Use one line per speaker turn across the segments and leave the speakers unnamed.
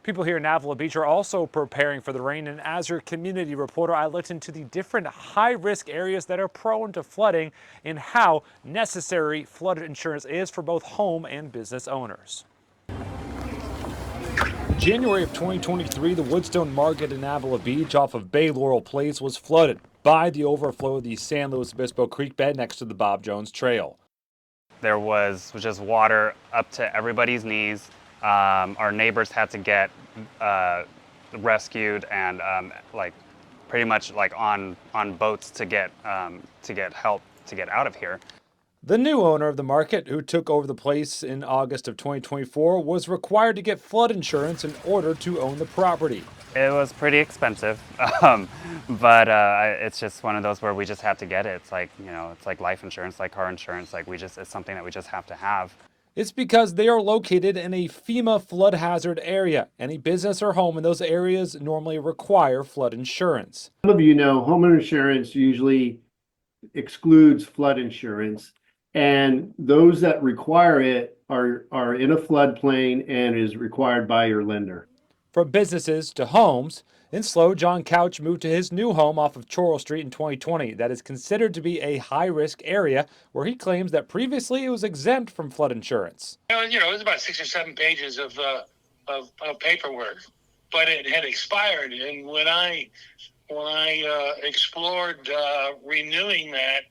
People here in Avila Beach are also preparing for the rain, and as your community reporter, I looked into the different high-risk areas that are prone to flooding and how necessary flood insurance is for both home and business owners. In January of 2023, the Woodstone Market in Avila Beach off of Bay Laurel Place was flooded by the overflow of the San Luis Obispo Creek bed next to the Bob Jones Trail.
There was just water up to everybody's knees. Our neighbors had to get rescued and pretty much on boats to get help to get out of here.
The new owner of the market, who took over the place in August of 2024, was required to get flood insurance in order to own the property.
It was pretty expensive, but it's just one of those where we just have to get it. It's like, it's like life insurance, like car insurance. It's something that we just have to have.
It's because they are located in a FEMA flood hazard area. Any business or home in those areas normally require flood insurance.
Some of you know homeowner insurance usually excludes flood insurance, and those that require it are in a floodplain and is required by your lender.
From businesses to homes, in SLO, John Couch moved to his new home off of Choral Street in 2020 that is considered to be a high-risk area where he claims that previously it was exempt from flood insurance.
It was about 6 or 7 pages of paperwork, but it had expired. And when I explored renewing that,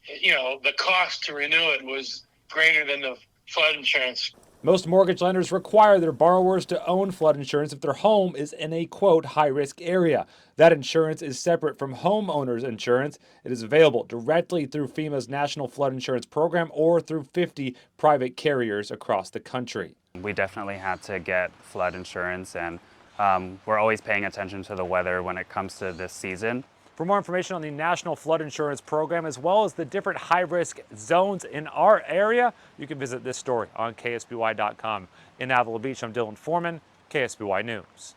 the cost to renew it was greater than the flood insurance.
Most mortgage lenders require their borrowers to own flood insurance if their home is in a, quote, high-risk area. That insurance is separate from homeowners insurance. It is available directly through FEMA's National Flood Insurance Program or through 50 private carriers across the country.
We definitely had to get flood insurance, and we're always paying attention to the weather when it comes to this season.
For more information on the National Flood Insurance Program, as well as the different high-risk zones in our area, you can visit this story on KSBY.com. In Avila Beach, I'm Dylan Foreman, KSBY News.